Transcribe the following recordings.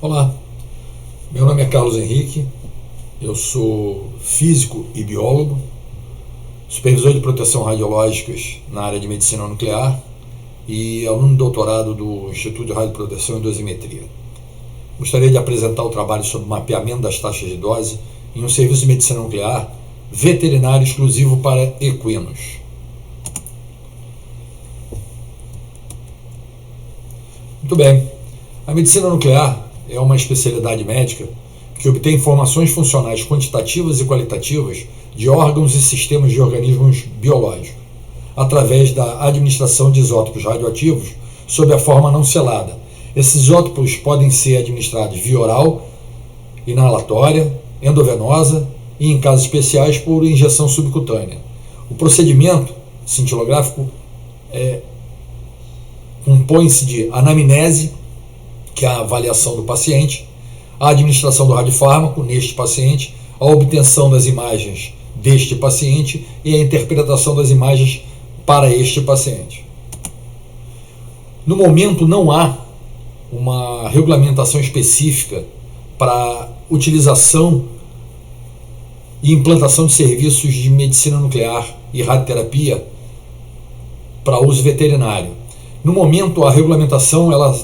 Olá, meu nome é Carlos Henrique, eu sou físico e biólogo, supervisor de proteção radiológicas na área de medicina nuclear e aluno de doutorado do Instituto de Radioproteção e Dosimetria. Gostaria de apresentar o trabalho sobre mapeamento das taxas de dose em um serviço de medicina nuclear veterinário exclusivo para equinos. Muito bem, a medicina nuclear é uma especialidade médica que obtém informações funcionais quantitativas e qualitativas de órgãos e sistemas de organismos biológicos, através da administração de isótopos radioativos sob a forma não selada. Esses isótopos podem ser administrados via oral, inalatória, endovenosa e, em casos especiais, por injeção subcutânea. O procedimento cintilográfico compõe-se de anamnese, que é a avaliação do paciente, a administração do radiofármaco neste paciente, a obtenção das imagens deste paciente e a interpretação das imagens para este paciente. No momento, não há uma regulamentação específica para utilização e implantação de serviços de medicina nuclear e radioterapia para uso veterinário. No momento, a regulamentação ela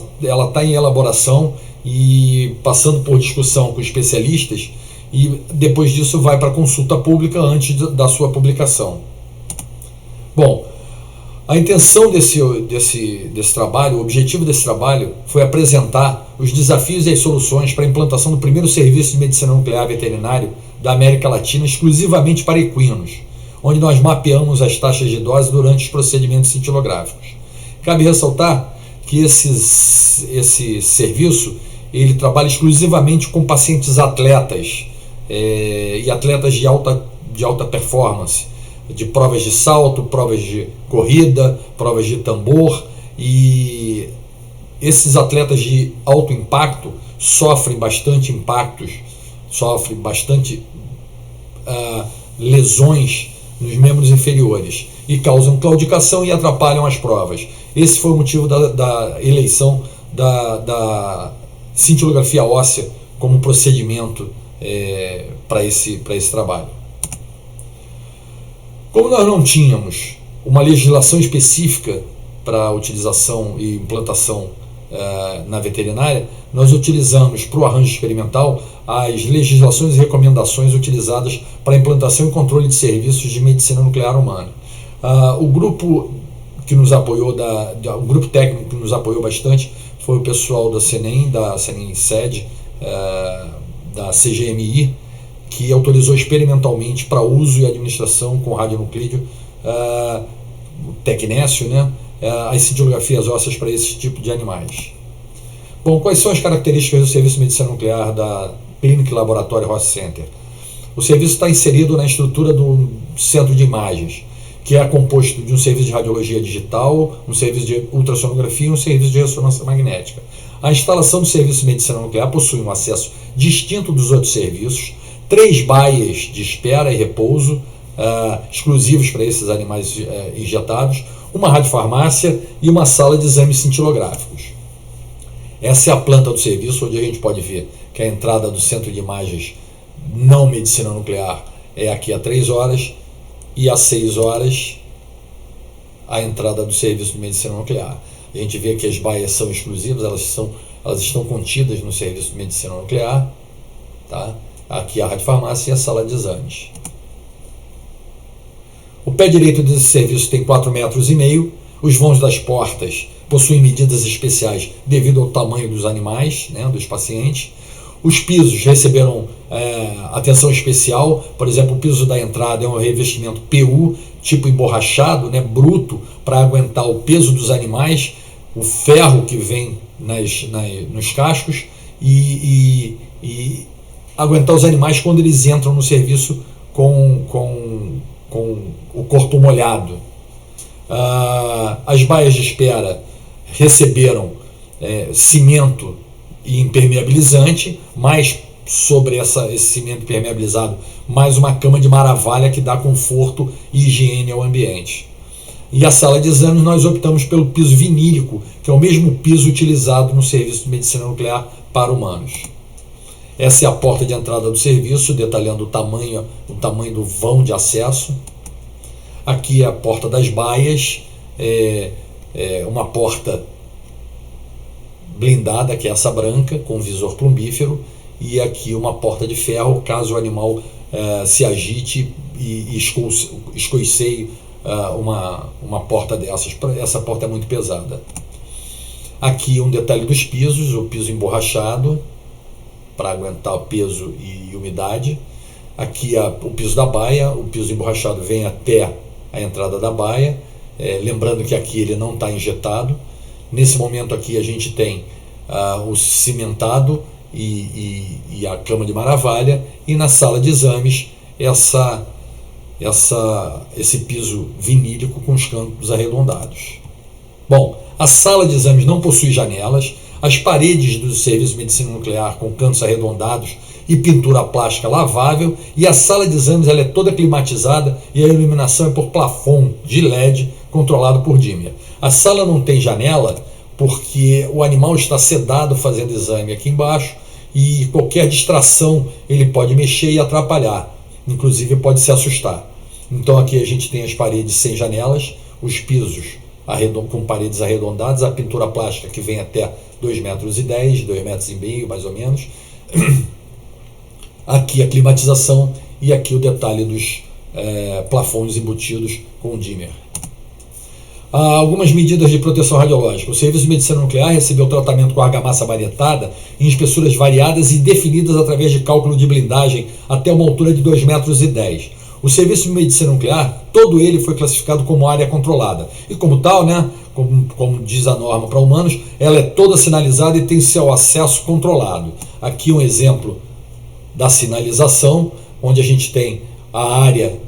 está em elaboração e passando por discussão com especialistas, e depois disso vai para consulta pública antes da sua publicação. Bom, a intenção desse trabalho, o objetivo desse trabalho foi apresentar os desafios e as soluções para a implantação do primeiro serviço de medicina nuclear veterinário da América Latina exclusivamente para equinos, onde nós mapeamos as taxas de dose durante os procedimentos cintilográficos. Cabe ressaltar que esse serviço ele trabalha exclusivamente com pacientes atletas e atletas de alta performance, de provas de salto, provas de corrida, provas de tambor, e esses atletas de alto impacto sofrem bastante impactos, sofrem bastante lesões nos membros inferiores e causam claudicação e atrapalham as provas. Esse foi o motivo da eleição da cintilografia óssea como procedimento para esse trabalho. Como nós não tínhamos uma legislação específica para a utilização e implantação na veterinária, nós utilizamos para o arranjo experimental as legislações e recomendações utilizadas para a implantação e controle de serviços de medicina nuclear humana. O grupo que nos apoiou, o grupo técnico que nos apoiou bastante foi o pessoal da CENEM-SED, da CGMI, que autorizou experimentalmente para uso e administração com radionuclídeo, tecnécio, as cintilografias ósseas para esse tipo de animais. Bom, quais são as características do serviço de medicina nuclear da Clinic Laboratory Ross Center? O serviço está inserido na estrutura do centro de imagens, que é composto de um serviço de radiologia digital, um serviço de ultrassonografia e um serviço de ressonância magnética. A instalação do serviço de medicina nuclear possui um acesso distinto dos outros serviços, 3 baias de espera e repouso exclusivos para esses animais injetados, uma radiofarmácia e uma sala de exames cintilográficos. Essa é a planta do serviço, onde a gente pode ver que a entrada do centro de imagens não medicina nuclear é aqui a 3 horas, e às 6 horas a entrada do serviço de medicina nuclear. A gente vê que as baias são exclusivas, elas estão contidas no serviço de medicina nuclear, tá? Aqui a radiofarmácia e a sala de exames. O pé direito desse serviço tem 4,5 metros, os vãos das portas possuem medidas especiais devido ao tamanho dos animais, dos pacientes. Os pisos receberam atenção especial, por exemplo, o piso da entrada é um revestimento PU, tipo emborrachado, bruto, para aguentar o peso dos animais, o ferro que vem nos cascos e aguentar os animais quando eles entram no serviço com o corpo molhado. As baias de espera receberam cimento e impermeabilizante, mais sobre esse cimento impermeabilizado, mais uma cama de maravilha que dá conforto e higiene ao ambiente. E a sala de exames nós optamos pelo piso vinílico, que é o mesmo piso utilizado no serviço de medicina nuclear para humanos. Essa é a porta de entrada do serviço, detalhando o tamanho do vão de acesso. Aqui é a porta das baias, uma porta blindada, que é essa branca, com visor plumbífero, e aqui uma porta de ferro, caso o animal se agite e escoiceie uma porta dessas. Essa porta é muito pesada. Aqui um detalhe dos pisos, o piso emborrachado, para aguentar o peso e umidade. Aqui o piso da baia, o piso emborrachado vem até a entrada da baia, lembrando que aqui ele não está injetado. Nesse momento aqui a gente tem o cimentado e a cama de maravilha, e na sala de exames esse piso vinílico com os cantos arredondados. Bom, a sala de exames não possui janelas, as paredes do serviço de medicina nuclear com cantos arredondados e pintura plástica lavável, e a sala de exames ela é toda climatizada e a iluminação é por plafond de LED controlado por dimmer. A sala não tem janela porque o animal está sedado fazendo exame aqui embaixo e qualquer distração ele pode mexer e atrapalhar, inclusive pode se assustar. Então aqui a gente tem as paredes sem janelas, os pisos com paredes arredondadas, a pintura plástica que vem até 2,10 metros, 2,5 metros mais ou menos. Aqui a climatização e aqui o detalhe dos plafons embutidos com dimmer. Algumas medidas de proteção radiológica. O Serviço de Medicina Nuclear recebeu tratamento com argamassa varietada em espessuras variadas e definidas através de cálculo de blindagem até uma altura de 2,10 metros. O Serviço de Medicina Nuclear, todo ele foi classificado como área controlada. E como tal, como diz a norma para humanos, ela é toda sinalizada e tem seu acesso controlado. Aqui um exemplo da sinalização, onde a gente tem a área,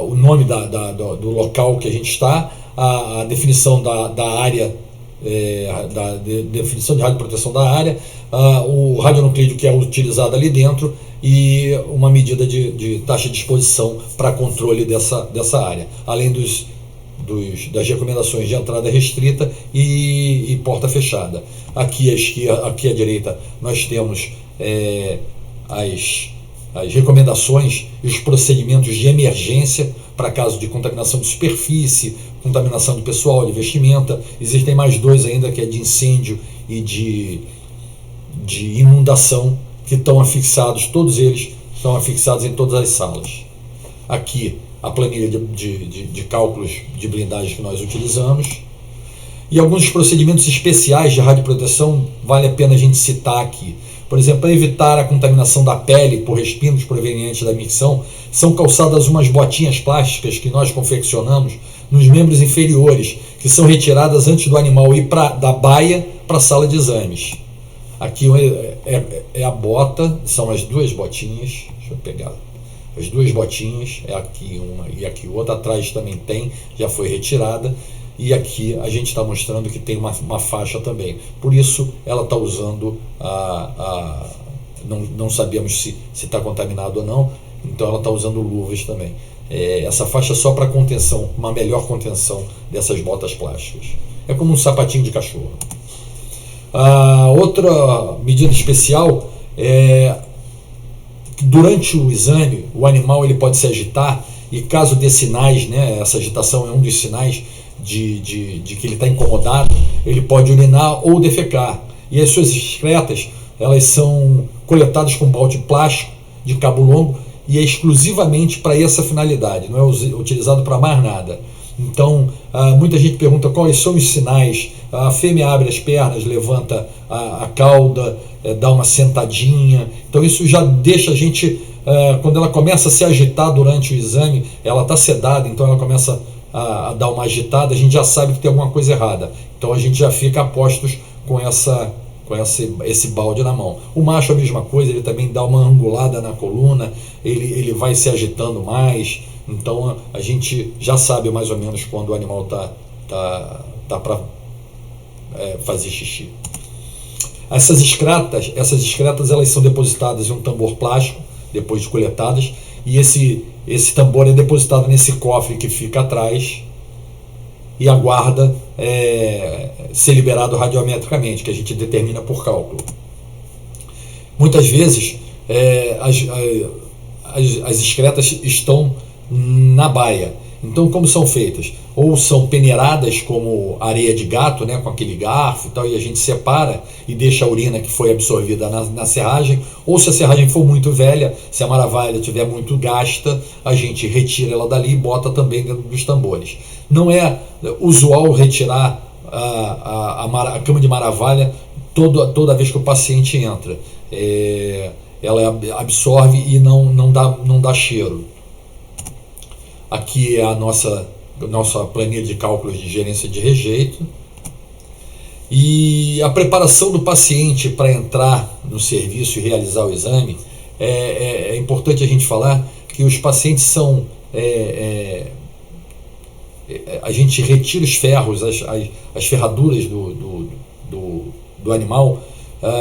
o nome do local que a gente está, a definição da área, definição de radioproteção da área, o radionuclídeo que é utilizado ali dentro e uma medida de taxa de exposição para controle dessa área, além das recomendações de entrada restrita e porta fechada. Aqui à direita nós temos as recomendações e os procedimentos de emergência para caso de contaminação de superfície, contaminação de pessoal, de vestimenta. Existem mais dois ainda, que é de incêndio e de inundação, que estão afixados, todos eles estão afixados em todas as salas. Aqui a planilha de cálculos de blindagem que nós utilizamos. E alguns procedimentos especiais de radioproteção vale a pena a gente citar aqui. Por exemplo, para evitar a contaminação da pele por respingos provenientes da micção, são calçadas umas botinhas plásticas que nós confeccionamos nos membros inferiores, que são retiradas antes do animal ir da baia para a sala de exames. Aqui é a bota, são as duas botinhas, deixa eu pegar, as duas botinhas, é aqui uma e aqui outra, atrás também tem, já foi retirada. E aqui a gente está mostrando que tem uma faixa também. Por isso ela está usando não sabíamos se está contaminado ou não, então ela está usando luvas também. Essa faixa é só para contenção, uma melhor contenção dessas botas plásticas. É como um sapatinho de cachorro. Outra medida especial é que durante o exame o animal ele pode se agitar e caso dê sinais, essa agitação é um dos sinais de que ele está incomodado, ele pode urinar ou defecar. E as suas excretas, elas são coletadas com balde plástico de cabo longo e é exclusivamente para essa finalidade, não é utilizado para mais nada. Então, muita gente pergunta quais são os sinais. A fêmea abre as pernas, levanta a cauda, dá uma sentadinha. Então isso já deixa a gente, quando ela começa a se agitar durante o exame, ela está sedada, então ela começa a dar uma agitada, a gente já sabe que tem alguma coisa errada. Então a gente já fica a postos com esse balde na mão. O macho é a mesma coisa, ele também dá uma angulada na coluna, ele vai se agitando mais. Então a gente já sabe mais ou menos quando o animal tá para fazer xixi. Essas excretas elas são depositadas em um tambor plástico depois de coletadas, e esse tambor é depositado nesse cofre que fica atrás e aguarda ser liberado radiometricamente, que a gente determina por cálculo. Muitas vezes as excretas estão na baia. Então, como são feitas? Ou são peneiradas como areia de gato, né, com aquele garfo e tal, e a gente separa e deixa a urina que foi absorvida na serragem, ou se a serragem for muito velha, se a maravalha estiver muito gasta, a gente retira ela dali e bota também dentro dos tambores. Não é usual retirar a cama de maravalha toda vez que o paciente entra. Ela absorve e não dá cheiro. Aqui é a nossa planilha de cálculos de gerência de rejeito. E a preparação do paciente para entrar no serviço e realizar o exame, é importante a gente falar que os pacientes são... a gente retira os ferros, as ferraduras do animal,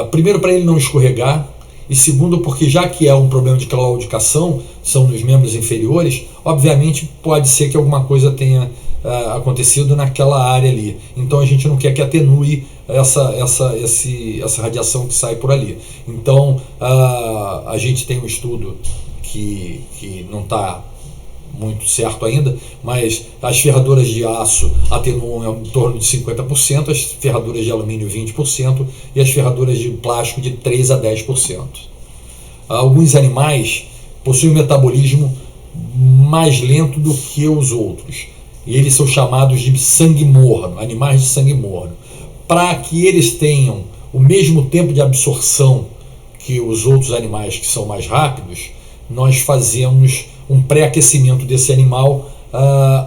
primeiro para ele não escorregar, e segundo porque já que é um problema de claudicação, são nos membros inferiores, obviamente pode ser que alguma coisa tenha acontecido naquela área ali. Então a gente não quer que atenue essa radiação que sai por ali. Então a gente tem um estudo que não está muito certo ainda, mas as ferraduras de aço atenuam em torno de 50%, as ferraduras de alumínio 20% e as ferraduras de plástico de 3 a 10%. Alguns animais possuem um metabolismo mais lento do que os outros, e eles são chamados de sangue morno, animais de sangue morno. Para que eles tenham o mesmo tempo de absorção que os outros animais que são mais rápidos, nós fazemos um pré-aquecimento desse animal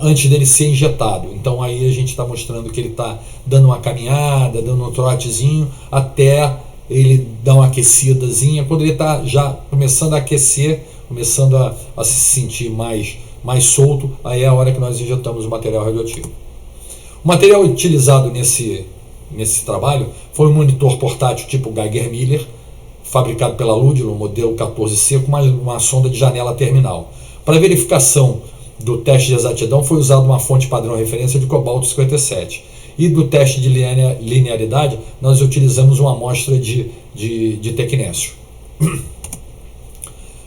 antes dele ser injetado. Então aí a gente está mostrando que ele está dando uma caminhada, dando um trotezinho, até ele dar uma aquecidazinha. Quando ele está já começando a aquecer, começando a se sentir mais solto, aí é a hora que nós injetamos o material radioativo. O material utilizado nesse trabalho foi um monitor portátil tipo Geiger-Müller, fabricado pela Ludlow, modelo 14C, com uma sonda de janela terminal. Para verificação do teste de exatidão foi usada uma fonte padrão referência de cobalto 57. E do teste de linearidade nós utilizamos uma amostra de tecnésio.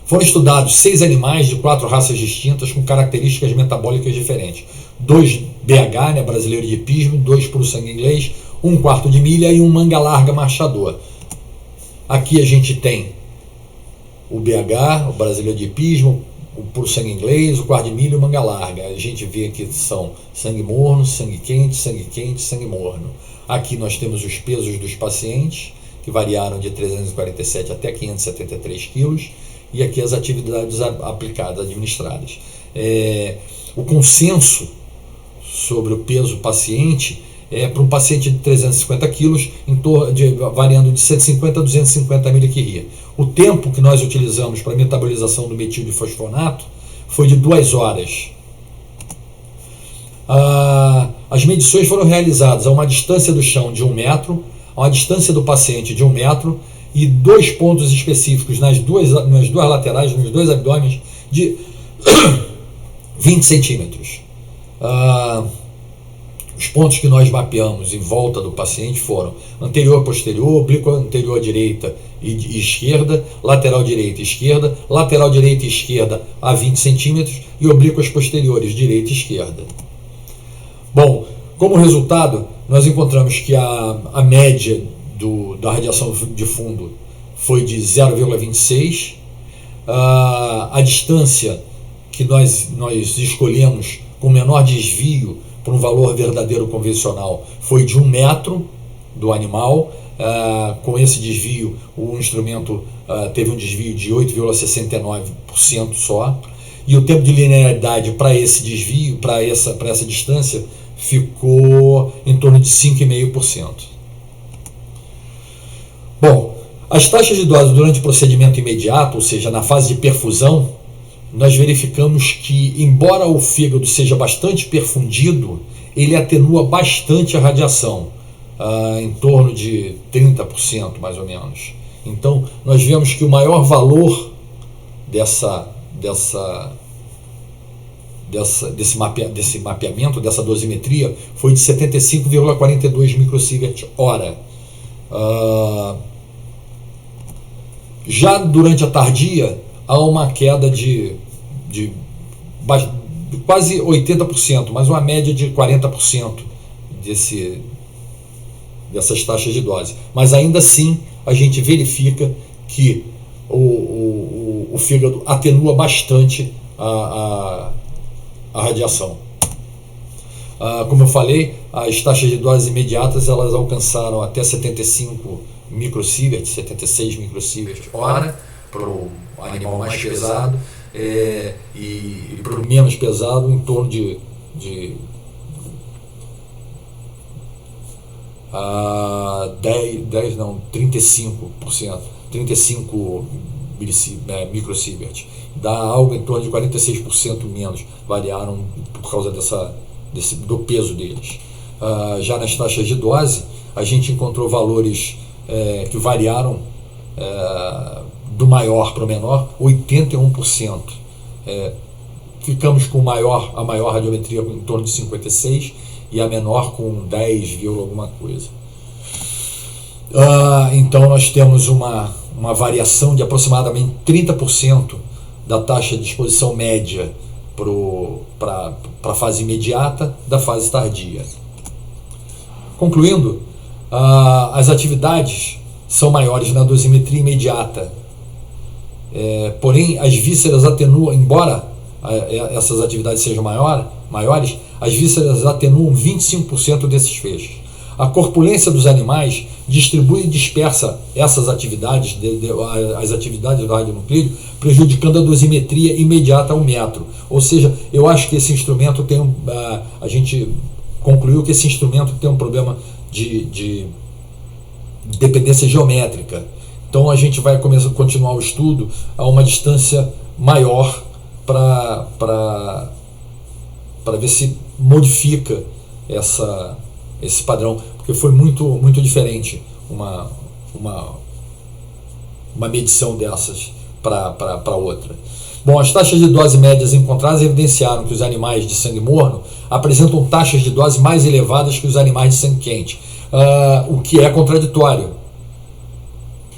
Foram estudados 6 animais de 4 raças distintas com características metabólicas diferentes. 2 BH, né, brasileiro de hipismo, 2 puro sangue inglês, 1 quarto de milha e 1 manga larga marchador. Aqui a gente tem o BH, o brasileiro de hipismo, o puro sangue inglês, o quarto de milho e o manga larga. A gente vê que são sangue morno, sangue quente, sangue morno. Aqui nós temos os pesos dos pacientes, que variaram de 347 até 573 quilos, e aqui as atividades aplicadas, administradas. O consenso sobre o peso paciente para um paciente de 350 quilos, variando de 150 a 250 mQ. O tempo que nós utilizamos para a metabolização do metildifosfonato foi de 2 horas. As medições foram realizadas a uma distância do chão de 1 metro, a uma distância do paciente de 1 metro, e 2 pontos específicos nas duas laterais, nos 2 abdômenes, de 20 centímetros. Os pontos que nós mapeamos em volta do paciente foram anterior, posterior, oblíqua anterior direita e esquerda, lateral direita e esquerda, lateral direita e esquerda a 20 centímetros e oblíquas posteriores direita e esquerda. Bom, como resultado, nós encontramos que a média da radiação de fundo foi de 0,26, a distância que nós escolhemos com menor desvio por um valor verdadeiro convencional foi de 1 metro do animal. Com esse desvio, o instrumento teve um desvio de 8,69% só, e o tempo de linearidade para esse desvio, para essa distância, ficou em torno de 5,5%. Bom, as taxas de dose durante o procedimento imediato, ou seja, na fase de perfusão, nós verificamos que, embora o fígado seja bastante perfundido, ele atenua bastante a radiação, em torno de 30% mais ou menos. Então, nós vemos que o maior valor desse mapeamento, dessa dosimetria, foi de 75,42 microsievert hora. Já durante a tardia, há uma queda de quase 80%, mas uma média de 40% dessas taxas de dose. Mas ainda assim, a gente verifica que o fígado atenua bastante a radiação. Como eu falei, as taxas de doses imediatas elas alcançaram até 75 microsievert, 76 microsievert hora para o animal mais pesado, e para o menos pesado em torno de 35%, 35 microsievert. Dá algo em torno de 46% menos, variaram por causa do peso deles. Já nas taxas de dose, a gente encontrou valores que variaram do maior para o menor, 81%. Ficamos com a maior radiometria em torno de 56% e a menor com 10, alguma coisa. Então nós temos uma variação de aproximadamente 30% da taxa de exposição média para a fase imediata da fase tardia. Concluindo, as atividades são maiores na dosimetria imediata, porém as vísceras atenuam, embora essas atividades sejam maiores, as vísceras atenuam 25% desses feixes. A corpulência dos animais distribui e dispersa essas atividades, as atividades do radionuclídeo, prejudicando a dosimetria imediata ao metro. Ou seja, eu acho que esse instrumento tem a gente concluiu que esse instrumento tem um problema de dependência geométrica. Então a gente vai continuar o estudo a uma distância maior para ver se modifica esse padrão, porque foi muito diferente uma medição dessas para outra. Bom, as taxas de dose médias encontradas evidenciaram que os animais de sangue morno apresentam taxas de dose mais elevadas que os animais de sangue quente, o que é contraditório.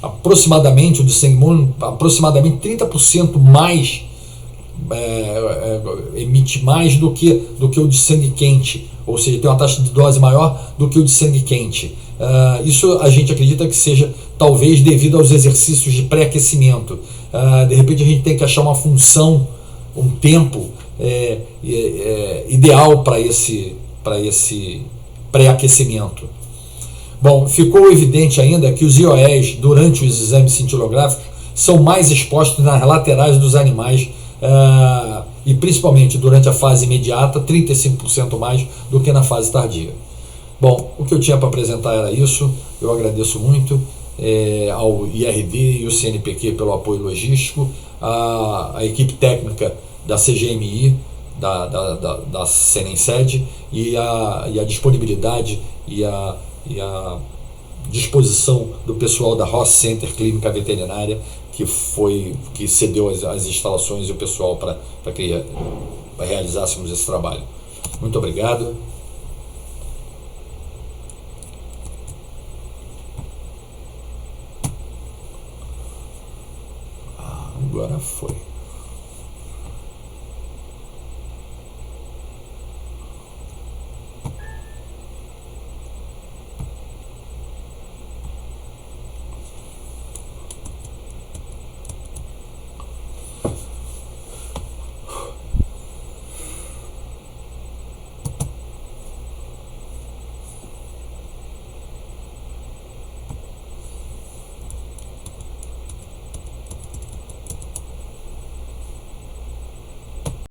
Aproximadamente, o de sangue morno, aproximadamente 30% mais emite mais do que o de sangue quente, ou seja, tem uma taxa de dose maior do que o de sangue quente. Isso a gente acredita que seja talvez devido aos exercícios de pré-aquecimento. De repente a gente tem que achar uma função, um tempo ideal para esse pré-aquecimento. Bom, ficou evidente ainda que os IOEs durante os exames cintilográficos são mais expostos nas laterais dos animais, e principalmente durante a fase imediata, 35% mais do que na fase tardia. Bom, o que eu tinha para apresentar era isso. Eu agradeço muito ao IRD e o CNPq pelo apoio logístico, a equipe técnica da CGMI, da Senensed, e a disponibilidade e a disposição do pessoal da Ross Center Clínica Veterinária, que cedeu as instalações e o pessoal para que realizássemos esse trabalho. Muito obrigado. Agora foi.